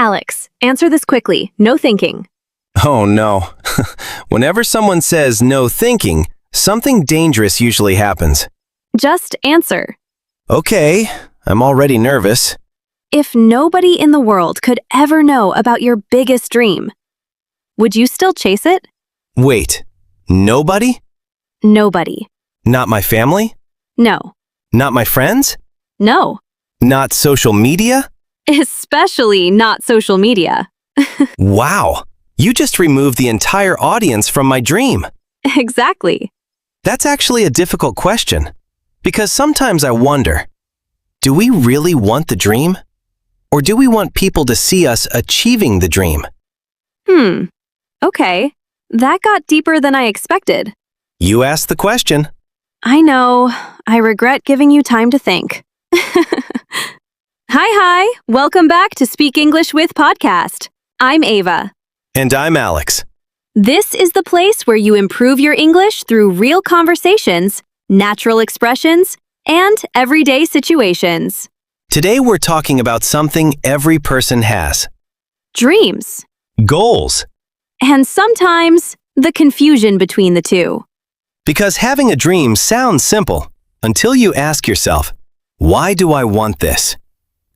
Alex, answer this quickly. No thinking. Oh no. Whenever someone says no thinking, something dangerous usually happens. Just answer. Okay, I'm already nervous. If nobody in the world could ever know about your biggest dream, would you still chase it? Wait, nobody? Nobody. Not my family? No. Not my friends? No. Not social media? Especially not social media. Wow, you just removed the entire audience from my dream. Exactly. That's actually a difficult question, because sometimes I wonder, do we really want the dream? Or do we want people to see us achieving the dream? Okay. That got deeper than I expected. You asked the question. I know. I regret giving you time to think. Hi. Welcome back to Speak English with Podcast. I'm Ava. And I'm Alex. This is the place where you improve your English through real conversations, natural expressions, and everyday situations. Today we're talking about something every person has. Dreams. Goals. And sometimes the confusion between the two. Because having a dream sounds simple until you ask yourself, why do I want this?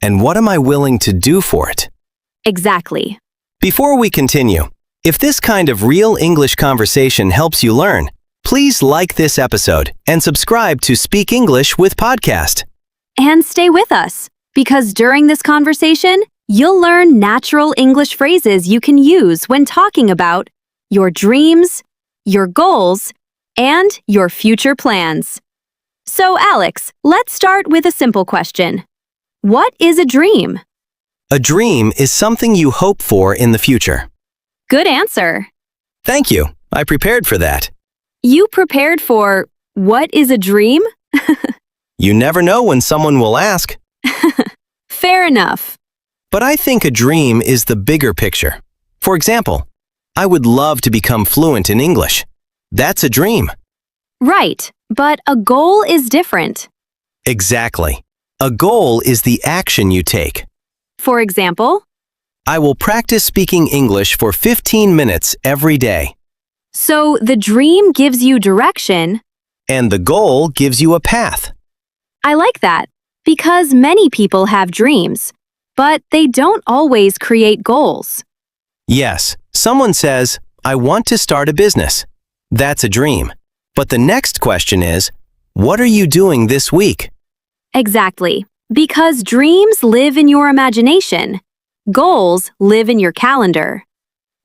And what am I willing to do for it? Exactly. Before we continue, if this kind of real English conversation helps you learn, please like this episode and subscribe to Speak English with Podcast. And stay with us, because during this conversation, you'll learn natural English phrases you can use when talking about your dreams, your goals, and your future plans. So, Alex, let's start with a simple question. What is a dream? A dream is something you hope for in the future. Good answer. Thank you. I prepared for that. You prepared for what is a dream? You never know when someone will ask. Fair enough. But I think a dream is the bigger picture. For example, I would love to become fluent in English. That's a dream. Right, but a goal is different. Exactly. A goal is the action you take. For example, I will practice speaking English for 15 minutes every day. so the dream gives you direction. And the goal gives you a path. I like that, because many people have dreams, but they don't always create goals. Yes, someone says, I want to start a business. That's a dream. But the next question is, what are you doing this week? Exactly, because dreams live in your imagination. Goals live in your calendar.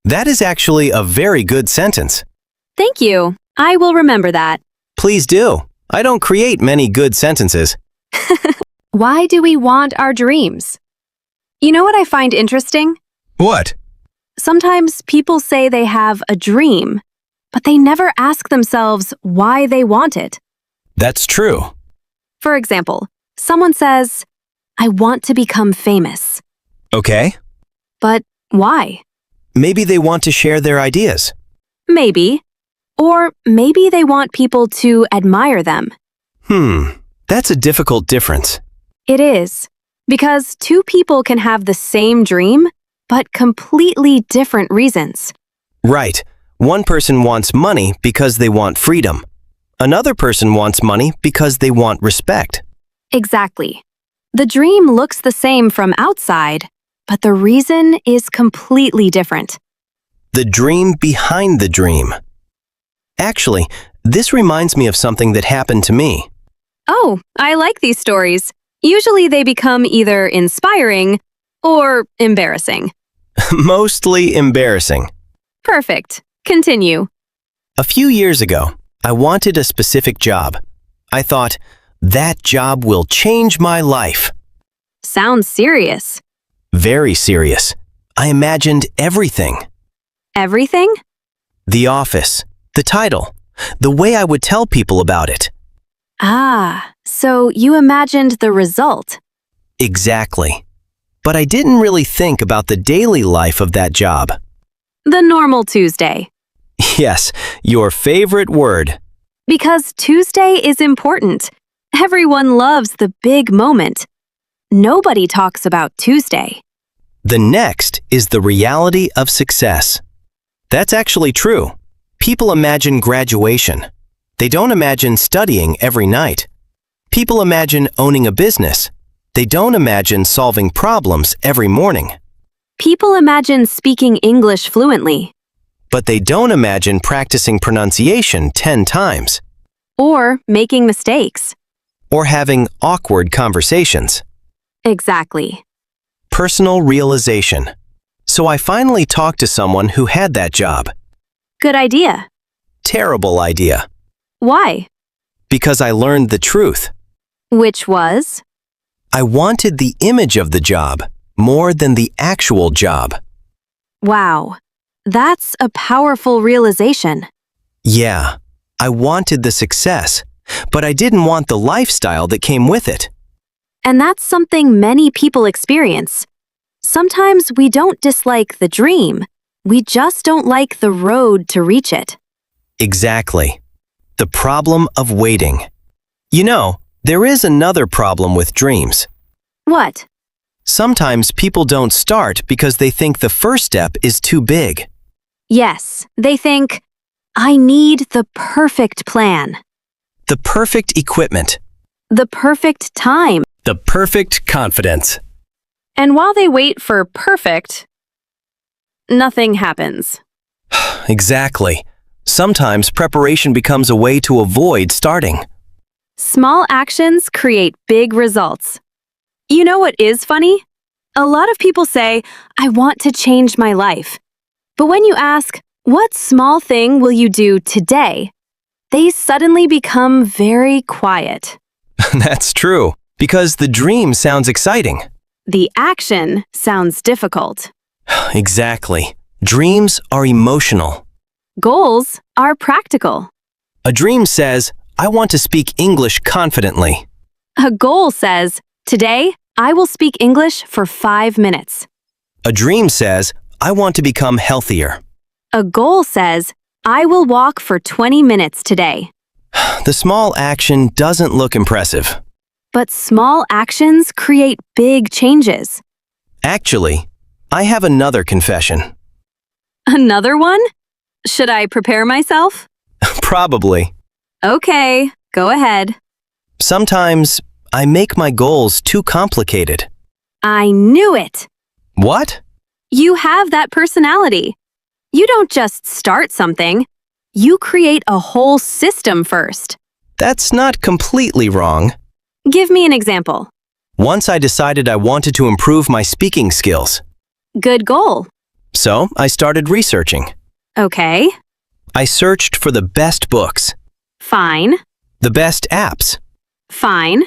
That is actually a very good sentence. Thank you. I will remember that. Please do. I don't create many good sentences. Why do we want our dreams? You know what I find interesting? What? Sometimes people say they have a dream, but they never ask themselves why they want it. That's true. For example, someone says, I want to become famous. Okay. But why? Maybe they want to share their ideas. Maybe. Or maybe they want people to admire them. That's a difficult difference. It is. Because two people can have the same dream, but completely different reasons. Right. One person wants money because they want freedom. Another person wants money because they want respect. Exactly. The dream looks the same from outside, but the reason is completely different. The dream behind the dream. Actually, this reminds me of something that happened to me. Oh, I like these stories. Usually they become either inspiring or embarrassing. Mostly embarrassing. Perfect. Continue. A few years ago, I wanted a specific job. I thought, that job will change my life. Sounds serious. Very serious. I imagined everything. Everything? The office, the title, the way I would tell people about it. Ah, so you imagined the result. Exactly. But I didn't really think about the daily life of that job. The normal Tuesday. Yes, your favorite word. Because Tuesday is important. Everyone loves the big moment. Nobody talks about Tuesday. The next is the reality of success. That's actually true. People imagine graduation. They don't imagine studying every night. People imagine owning a business. They don't imagine solving problems every morning. People imagine speaking English fluently. But they don't imagine practicing pronunciation 10 times. Or making mistakes. Or having awkward conversations. Exactly. Personal realization. So I finally talked to someone who had that job. Good idea. Terrible idea. Why? Because I learned the truth. Which was? I wanted the image of the job more than the actual job. Wow. That's a powerful realization. Yeah, I wanted the success, but I didn't want the lifestyle that came with it. And that's something many people experience. Sometimes we don't dislike the dream. We just don't like the road to reach it. Exactly. The problem of waiting. You know, there is another problem with dreams. What? Sometimes people don't start because they think the first step is too big. Yes, they think, I need the perfect plan. The perfect equipment. The perfect time. The perfect confidence. And while they wait for perfect, nothing happens. Exactly. Sometimes preparation becomes a way to avoid starting. Small actions create big results. You know what is funny? A lot of people say, I want to change my life. But when you ask, what small thing will you do today? They suddenly become very quiet. That's true, because the dream sounds exciting. The action sounds difficult. Exactly. Dreams are emotional. Goals are practical. A dream says, I want to speak English confidently. A goal says, today, I will speak English for 5 minutes. A dream says, I want to become healthier. A goal says, I will walk for 20 minutes today. The small action doesn't look impressive. But small actions create big changes. Actually, I have another confession. Another one? Should I prepare myself? Probably. Okay, go ahead. Sometimes I make my goals too complicated. I knew it. What? You have that personality. You don't just start something. You create a whole system first. That's not completely wrong. Give me an example. Once I decided I wanted to improve my speaking skills. Good goal. So I started researching. Okay, I searched for the best books, fine, the best apps, fine.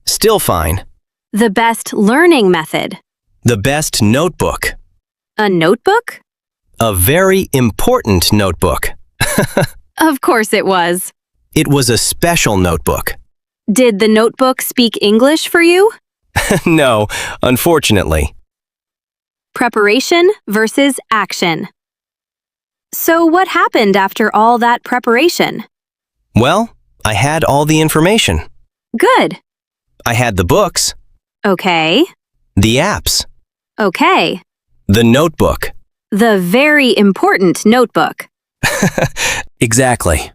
still fine, The best learning method. the best notebook, A notebook? a very important notebook. Of course it was. It was a special notebook. Did the notebook speak English for you? No, unfortunately. Preparation versus action. So what happened after all that preparation? Well, I had all the information. Good. I had the books, Okay. the apps, Okay. the notebook. The very important notebook. Exactly.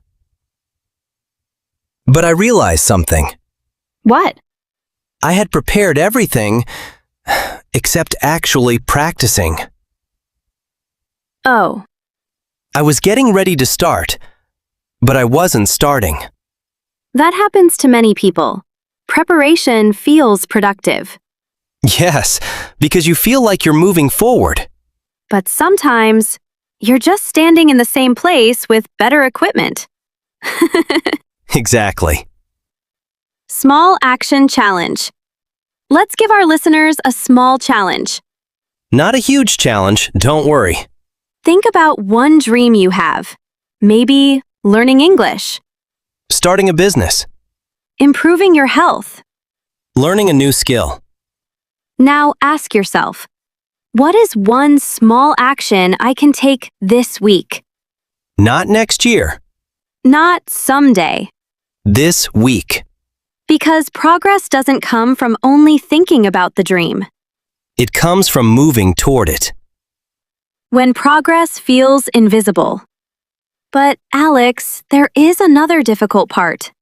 But I realized something. What? I had prepared everything except actually practicing. Oh, I was getting ready to start, but I wasn't starting. that happens to many people. Preparation feels productive, Yes, because you feel like you're moving forward. but sometimes you're just standing in the same place with better equipment. Exactly. Small action challenge. Let's give our listeners a small challenge. Not a huge challenge, don't worry. Think about one dream you have. Maybe learning English, Starting a business, improving your health. learning a new skill. Now ask yourself, what is one small action I can take this week? Not next year, Not someday. this week. Because progress doesn't come from only thinking about the dream. It comes from moving toward it. When progress feels invisible. But, Alex, there is another difficult part.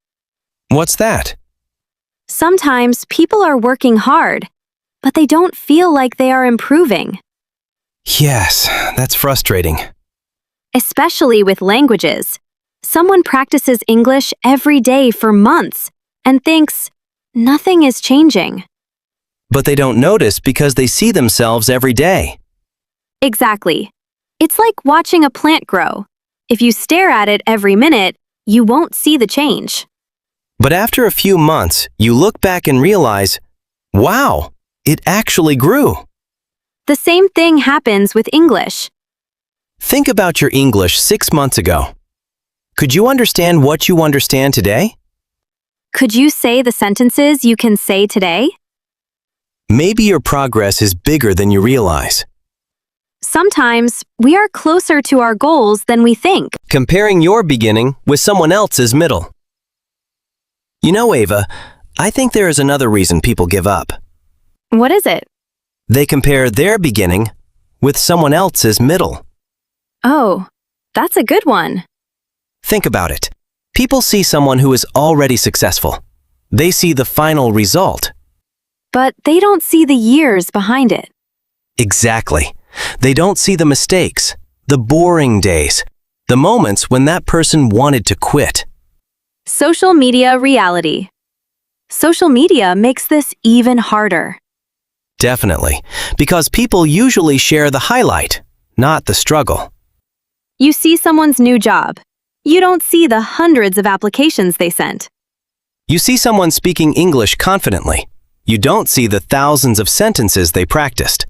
What's that? Sometimes people are working hard, but they don't feel like they are improving, Yes, that's frustrating. especially with languages. Someone practices English every day for months and thinks, nothing is changing. But they don't notice because they see themselves every day. Exactly. It's like watching a plant grow. If you stare at it every minute, you won't see the change. But after a few months, you look back and realize, wow, it actually grew. The same thing happens with English. Think about your English 6 months ago. Could you understand what you understand today? Could you say the sentences you can say today? Maybe your progress is bigger than you realize. Sometimes we are closer to our goals than we think. Comparing your beginning with someone else's middle. You know, Ava, I think there is another reason people give up. What is it? They compare their beginning with someone else's middle. Oh, that's a good one. Think about it. People see someone who is already successful. They see the final result. But they don't see the years behind it. Exactly. They don't see the mistakes, the boring days, the moments when that person wanted to quit. Social media reality. Social media makes this even harder. Definitely, because people usually share the highlight, not the struggle. You see someone's new job. You don't see the hundreds of applications they sent. You see someone speaking English confidently. You don't see the thousands of sentences they practiced.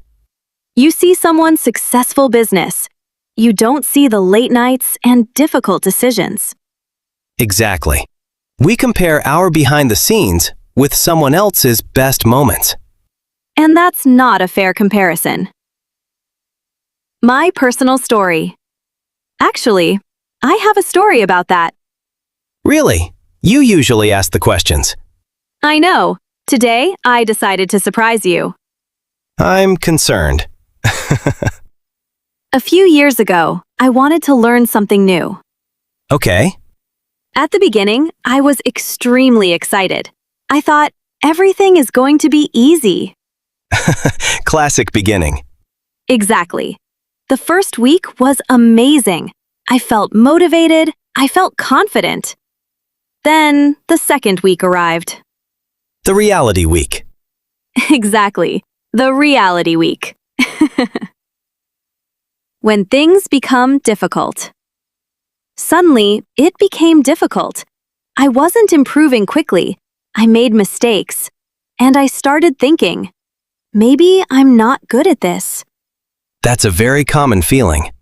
You see someone's successful business. You don't see the late nights and difficult decisions. Exactly. We compare our behind the scenes with someone else's best moments. And that's not a fair comparison. My personal story. Actually, I have a story about that. Really? You usually ask the questions. I know. Today, I decided to surprise you. I'm concerned. A few years ago, I wanted to learn something new. Okay. At the beginning, I was extremely excited. I thought, everything is going to be easy. Classic beginning. Exactly. The first week was amazing. I felt motivated. I felt confident. Then, the second week arrived. The reality week. Exactly. The reality week. When things become difficult. Suddenly, it became difficult. I wasn't improving quickly. I made mistakes. And I started thinking, maybe I'm not good at this. That's a very common feeling.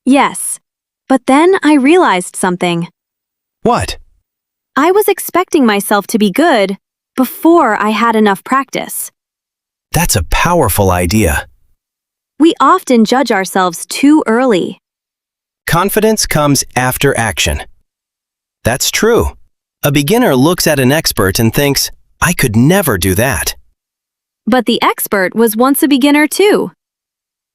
Yes. But then I realized something. What? I was expecting myself to be good before I had enough practice. That's a powerful idea. We often judge ourselves too early. Confidence comes after action. That's true. A beginner looks at an expert and thinks, I could never do that. But the expert was once a beginner too.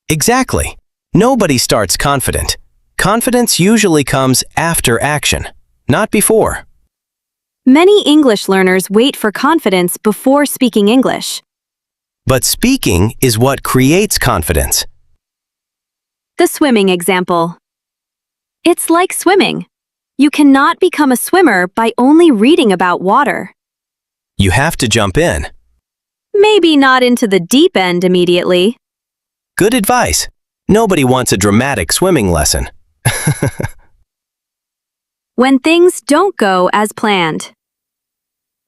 Exactly. Nobody starts confident. Confidence usually comes after action, not before. Many English learners wait for confidence before speaking English. But speaking is what creates confidence. The swimming example. It's like swimming. You cannot become a swimmer by only reading about water. You have to jump in. Maybe not into the deep end immediately. Good advice. Nobody wants a dramatic swimming lesson. When things don't go as planned.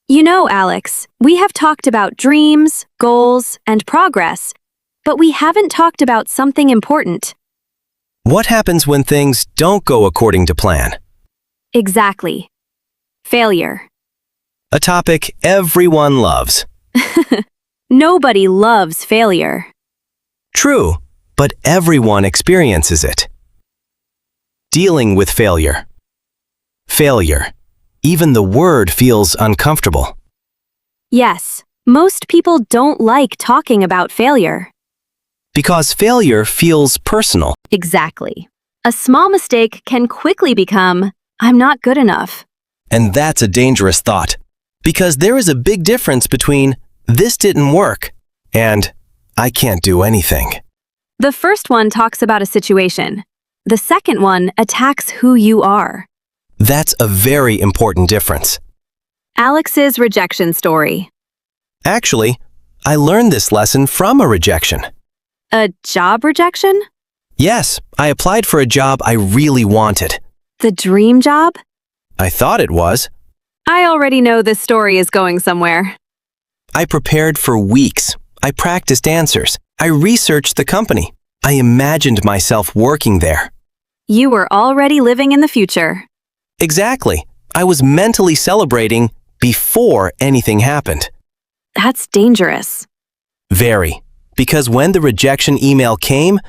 You know, Alex, we have talked about dreams, goals, and progress, but we haven't talked about something important. What happens when things don't go according to plan? Exactly. Failure. A topic everyone loves. Nobody loves failure. True, but everyone experiences it. Dealing with failure. Failure. Even the word feels uncomfortable. Yes, most people don't like talking about failure. because failure feels personal. Exactly. A small mistake can quickly become, I'm not good enough. And that's a dangerous thought, because there is a big difference between this didn't work and I can't do anything. The first one talks about a situation. The second one attacks who you are. That's a very important difference. Alex's rejection story. Actually, I learned this lesson from a rejection. A job rejection? Yes, I applied for a job I really wanted. The dream job? I thought it was. I already know this story is going somewhere. I prepared for weeks. I practiced answers. I researched the company. I imagined myself working there. You were already living in the future. Exactly. I was mentally celebrating before anything happened. That's dangerous. Very. Because when the rejection email came,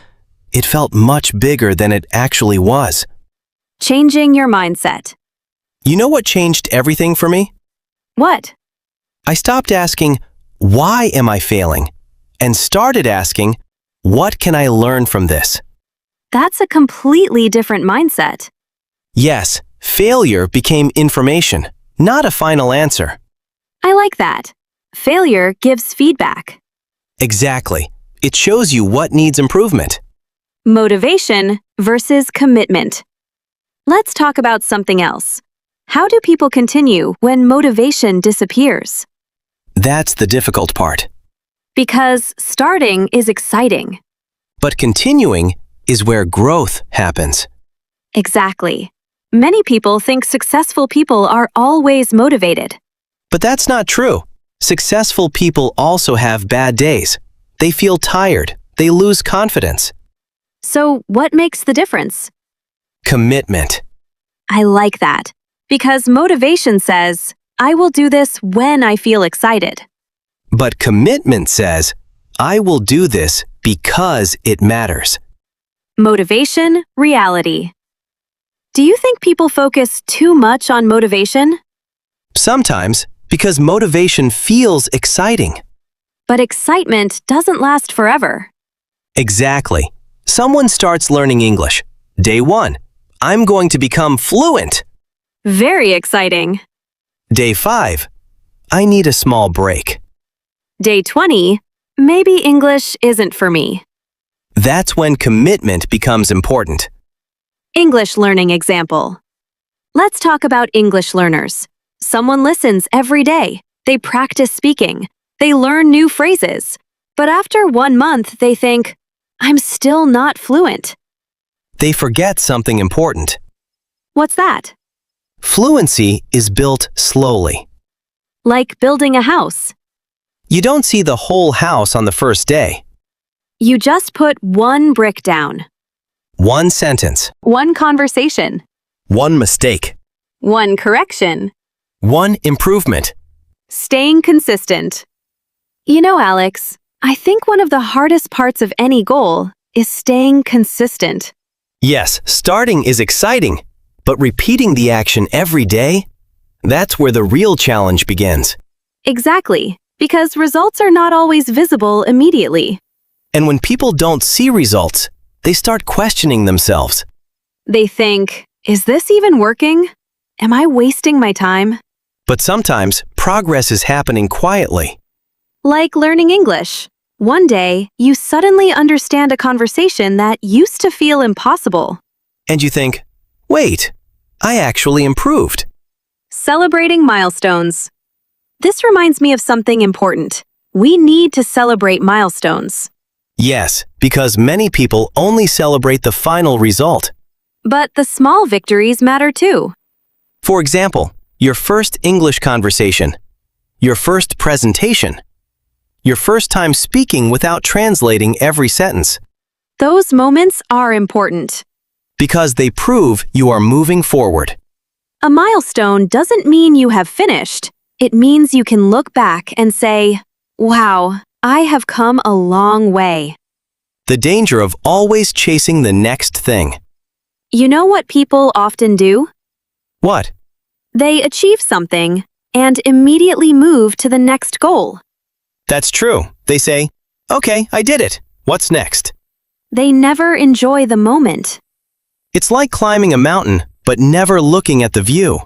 it felt much bigger than it actually was. Changing your mindset. You know what changed everything for me? What? I stopped asking, why am I failing? And started asking, what can I learn from this? That's a completely different mindset. Yes, failure became information, not a final answer. I like that. Failure gives feedback. Exactly. It shows you what needs improvement. Motivation versus commitment. Let's talk about something else. How do people continue when motivation disappears? That's the difficult part. Because starting is exciting. But continuing is where growth happens. Exactly. Many people think successful people are always motivated. But that's not true. Successful people also have bad days. They feel tired. They lose confidence. So, what makes the difference? Commitment. I like that. Because motivation says, I will do this when I feel excited. But commitment says, I will do this because it matters. Motivation, reality. Do you think people focus too much on motivation? Sometimes, because motivation feels exciting. But excitement doesn't last forever. Exactly. Someone starts learning English. Day 1, I'm going to become fluent. Very exciting. Day 5, I need a small break. Day 20, maybe English isn't for me. That's when commitment becomes important. English learning example. Let's talk about English learners. Someone listens every day. They practice speaking. They learn new phrases. But after 1 month, they think, I'm still not fluent. They forget something important. What's that? Fluency is built slowly. Like building a house. You don't see the whole house on the first day. You just put one brick down. One sentence. One conversation. One mistake. One correction. One improvement. Staying consistent. You know, Alex, I think one of the hardest parts of any goal is staying consistent. Yes, starting is exciting, but repeating the action every day, that's where the real challenge begins. Exactly, because results are not always visible immediately. And when people don't see results, they start questioning themselves. They think, is this even working? Am I wasting my time? But sometimes progress is happening quietly. Like learning English. One day, you suddenly understand a conversation that used to feel impossible. And you think, wait, I actually improved. Celebrating milestones. This reminds me of something important. We need to celebrate milestones. Yes, because many people only celebrate the final result. But the small victories matter too. For example, your first English conversation, your first presentation, your first time speaking without translating every sentence. Those moments are important. Because they prove you are moving forward. A milestone doesn't mean you have finished. It means you can look back and say, wow, I have come a long way. The danger of always chasing the next thing. You know what people often do? What? They achieve something and immediately move to the next goal. That's true. They say, okay, I did it. What's next? They never enjoy the moment. It's like climbing a mountain, but never looking at the view.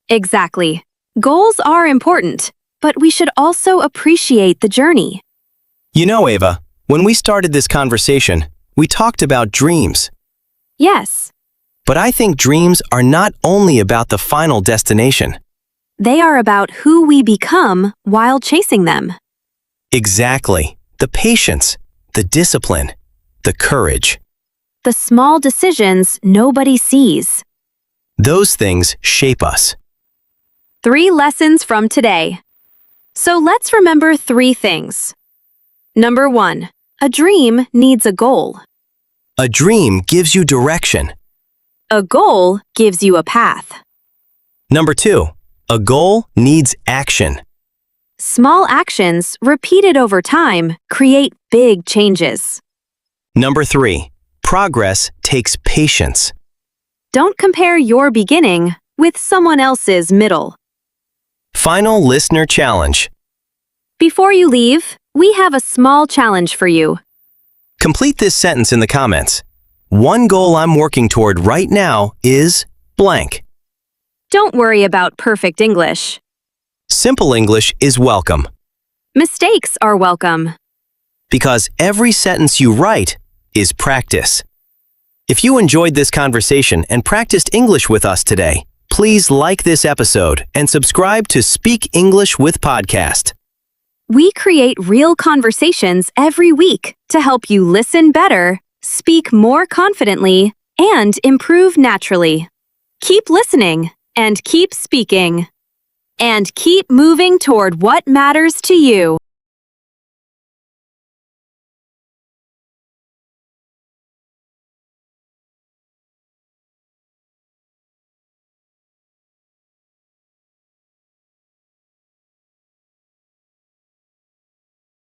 Exactly. Goals are important, but we should also appreciate the journey. You know, Ava, when we started this conversation, we talked about dreams. Yes, But I think dreams are not only about the final destination. they are about who we become while chasing them. Exactly. The patience, the discipline, the courage. The small decisions nobody sees. Those things shape us. 3 lessons from today. So let's remember 3 things. Number 1. A dream needs a goal. A dream gives you direction. A goal gives you a path. Number 2, a goal needs action. Small actions repeated over time create big changes. Number 3, progress takes patience. Don't compare your beginning with someone else's middle. Final listener challenge. Before you leave, we have a small challenge for you. Complete this sentence in the comments. One goal I'm working toward right now is blank. Don't worry about perfect English. Simple English is welcome Mistakes are welcome. because every sentence you write is practice. If you enjoyed this conversation and practiced English with us today, please like this episode and subscribe to Speak English with Podcast. We create real conversations every week to help you listen better, speak more confidently, and improve naturally. Keep listening and keep speaking. And keep moving toward what matters to you.